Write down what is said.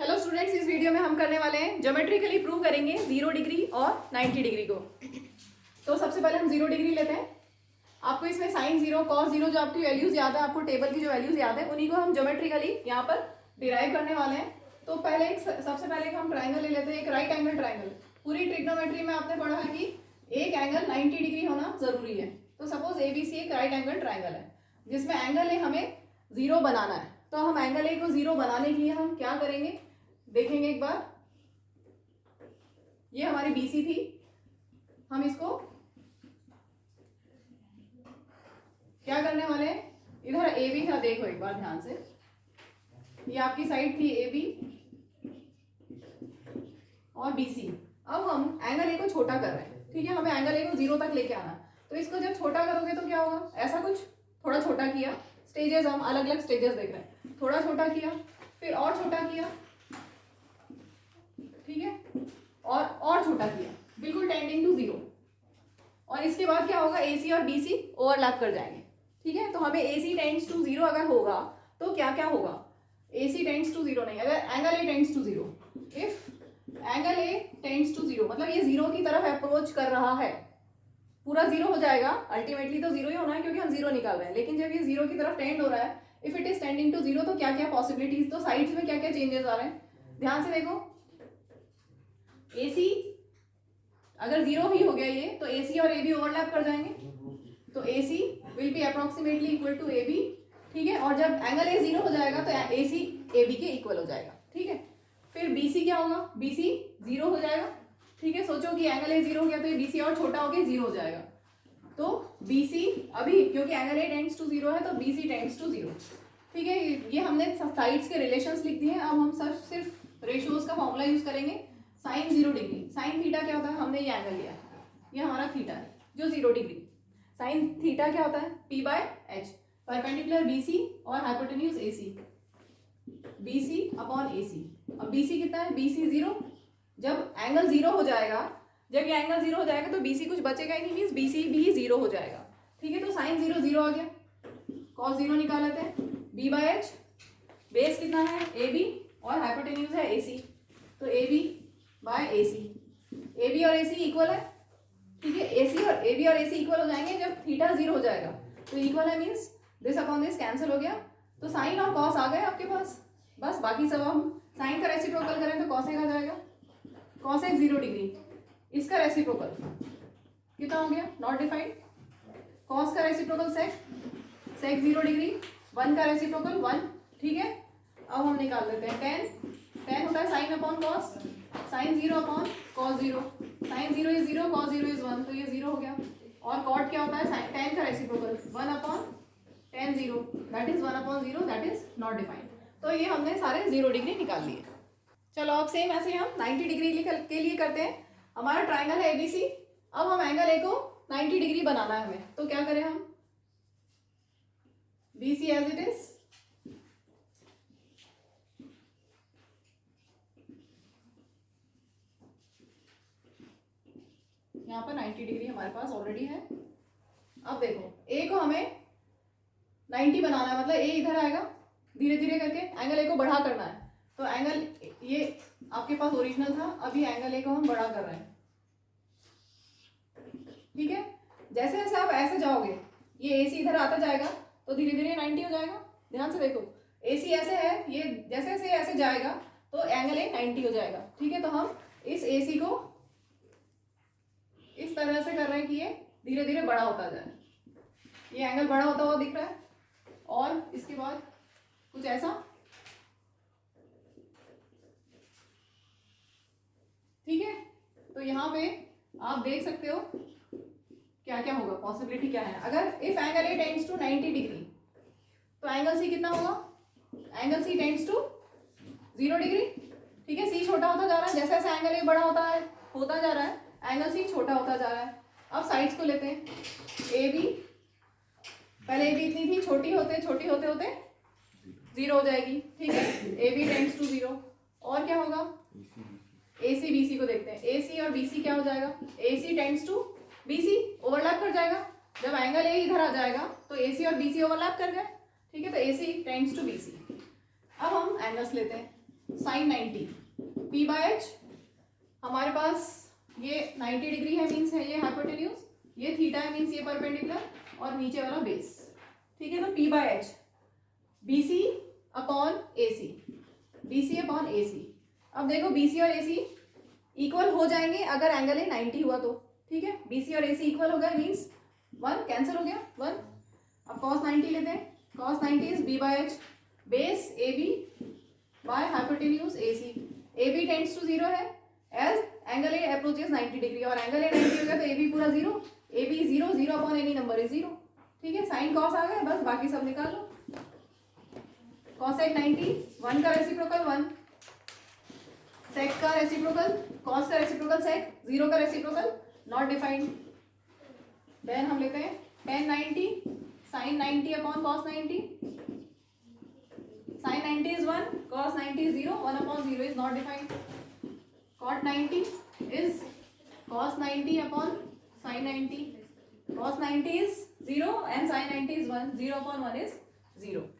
Hello students, इस video में हम करने वाले हैं ज्योमेट्रिकली प्रूव करेंगे 0 डिग्री और 90 डिग्री को। तो सबसे पहले हम 0 डिग्री लेते हैं। आपको इसमें साइन 0, कॉस 0 जो आपकी वैल्यूज याद है, आपको टेबल की जो वैल्यूज याद है, उन्हीं को हम ज्योमेट्रिकली यहाँ पर डिराइव करने वाले हैं। तो पहले सबसे पहले हम ट्राइंगल ले लेते हैं, एक राइट एंगल ट्राइंगल। पूरी ट्रिग्नोमेट्री में आपने पढ़ा है कि एक एंगल 90 डिग्री होना जरूरी है। तो सपोज ABC एक राइट एंगल ट्राइंगल है जिसमें एंगल ए हमें 0 बनाना है। तो हम एंगल ए को 0 बनाने के लिए हम क्या करेंगे देखेंगे एक बार। ये हमारी BC थी, हम इसको क्या करने वाले हैं, इधर AB था, देखो एक बार ध्यान से, ये आपकी साइड थी AB और BC। अब हम एंगल ए को छोटा कर रहे हैं, ठीक है, हमें एंगल ए को 0 तक लेके आना। तो इसको जब छोटा करोगे तो क्या होगा, ऐसा कुछ थोड़ा छोटा किया, स्टेजेस हम अलग अलग स्टेजेस देख रहे हैं, थोड़ा छोटा किया, फिर और छोटा किया, ठीक है, और छोटा किया, बिल्कुल टेंडिंग टू 0। और इसके बाद क्या होगा, AC और BC ओवरलैप कर जाएंगे, ठीक है। तो हमें AC टेंड्स टू 0 अगर होगा तो क्या क्या होगा, AC टेंड्स टू 0 नहीं, अगर angle A tends to 0, if angle A tends to 0 मतलब ये 0 की तरफ अप्रोच कर रहा है, पूरा 0 हो जाएगा, अल्टीमेटली तो 0 ही होना है क्योंकि हम 0 निकाल रहे हैं। लेकिन जब ये 0 की तरफ टेंड हो रहा है, if it is tending to 0, तो क्या क्या पॉसिबिलिटीज, तो साइड्स में क्या क्या चेंजेस आ रहे हैं, ध्यान से देखो। AC अगर 0 ही हो गया ये, तो AC और AB ओवरलैप कर जाएंगे, तो AC will be approximately equal to AB, ठीक है। और जब एंगल A 0 हो जाएगा तो AC AB के इक्वल हो जाएगा, ठीक है। फिर BC क्या होगा, BC 0 हो जाएगा, ठीक है। सोचो कि एंगल A 0 हो गया तो ये BC और छोटा हो गया 0 हो जाएगा। तो BC अभी क्योंकि एंगल A टेंड्स टू 0 है तो BC टेंड्स टू 0, ठीक है। ये हमने साइड्स के रिलेशंस लिख दिए हैं। अब हम सिर्फ रेशियोज का फॉर्मूला यूज करेंगे। साइन 0 डिग्री, साइन थीटा क्या होता है, हमने ये एंगल लिया, ये हमारा थीटा है जो 0 डिग्री। साइन थीटा क्या होता है, P/H, परपेंडिकुलर BC और hypotenuse AC, BC upon AC। अब BC कितना है, BC 0। जब एंगल 0 हो जाएगा, जब ये एंगल 0 हो जाएगा तो BC कुछ बचेगा ही नहीं, मीन्स BC भी 0 हो जाएगा, ठीक है। तो साइन 0 0 आ गया, कॉस 0 निकाल लेते हैं, B/H, बेस कितना है AB और हाइपोटेन्यूज है AC, तो AB/AC, AB और AC इक्वल है, ठीक है। AB और AC इक्वल हो जाएंगे जब थीटा 0 हो जाएगा, तो इक्वल है means this upon this cancel हो गया, तो साइन और कॉस आ गए आपके पास। बस बाकी सब हम साइन का रेसिप्रोकल करें तो कॉसेक आ जाएगा, कॉसेक 0 डिग्री, इसका रेसिप्रोकल कितना हो गया, नॉट डिफाइंड। कॉस का रेसिप्रोकल सेक 0 डिग्री, 1 का रेसिप्रोकल 1, ठीक है। अब हम निकाल लेते हैं tan होता है sine upon cos, sine 0 upon cos 0, sine 0 is 0, cos 0 is 1, तो ये 0 हो गया। और कॉट क्या होता है, tan का reciprocal 1 upon tan 0, that is 1 upon 0, that is not defined. तो ये हमने सारे 0 डिग्री निकाल लिए। चलो अब सेम ऐसे हम 90 डिग्री के लिए करते हैं। हमारा ट्राइंगल है ABC, अब हम एंगल A को 90 डिग्री बनाना है हमें, तो क्या करें हम, BC एज इट इज, यहाँ पर 90 डिग्री हमारे पास ऑलरेडी है। अब देखो A को हमें 90 बनाना है, मतलब A इधर आएगा, धीरे धीरे करके एंगल A को बढ़ा करना है। तो एंगल ये आपके पास ओरिजिनल था, अभी एंगल A को हम बड़ा कर रहे हैं, ठीक है। जैसे जैसे आप ऐसे जाओगे, ये AC इधर आता जाएगा तो धीरे धीरे 90 हो जाएगा। ध्यान से देखो, AC ऐसे है, ये जैसे जैसे ऐसे जाएगा तो एंगल A 90 हो जाएगा, ठीक है। तो हम इस AC को इस तरह से कर रहे हैं कि ये धीरे धीरे बड़ा होता जाए, ये एंगल बड़ा होता हुआ दिख रहा है। और इसके बाद कुछ ऐसा, ठीक है। तो यहाँ पे आप देख सकते हो क्या क्या होगा, पॉसिबिलिटी क्या है। अगर if angle A tends to 90 degree तो एंगल C कितना होगा, angle C tends to 0 degree, ठीक है। C छोटा होता जा रहा है, जैसे जैसे एंगल A बड़ा होता जा रहा है, एंगल C छोटा होता जा रहा है। अब साइड्स को लेते हैं, AB, पहले AB इतनी थी, छोटी होते होते 0 हो जाएगी, ठीक है। AB टेंड्स टू 0, और क्या होगा, AC BC को देखते हैं, AC और BC क्या हो जाएगा, AC tends to BC, overlap कर जाएगा। जब एंगल A इधर आ जाएगा तो AC और BC ओवरलैप कर गए, ठीक है। तो AC टेंड्स टू BC। अब हम एंगल्स लेते हैं, साइन 90 p बाय h, हमारे पास ये 90 डिग्री है मीन्स है ये हाइपोटेन्यूज, ये थीटा है मीन्स ये परपेंडिकुलर, और नीचे वाला बेस, ठीक है। तो p by h BC upon AC, BC upon AC। अब देखो BC और AC इक्वल हो जाएंगे अगर एंगल है 90 हुआ तो, ठीक है। BC और AC इक्वल हो गए मीन्स 1 कैंसिल हो गया 1। अब cos 90 लेते हैं, cos 90 is b by h base AB by hypotenuse AC। AB tends to 0 है as angle A approaches 90 degree, और एंगल ए 90 हो गया तो AB पूरा 0, AB 0, 0 upon any number is 0, ठीक है। साइन कॉस आ गए, बस बाकी सब निकाल लो। cosec 90 1 का रेसिप्रोकल 1, sec का रेसिप्रोकल, cos का रेसिप्रोकल sec, 0 का रेसिप्रोकल नॉट डिफाइंड। देन हम लेते हैं tan 90 sin 90 upon cos 90, sin 90 is 1, cos 90 is 0, 1 upon 0 is not defined। cot 90 is cos 90 upon sin 90, cos 90 is 0 and sin 90 is 1, 0 upon 1 is 0।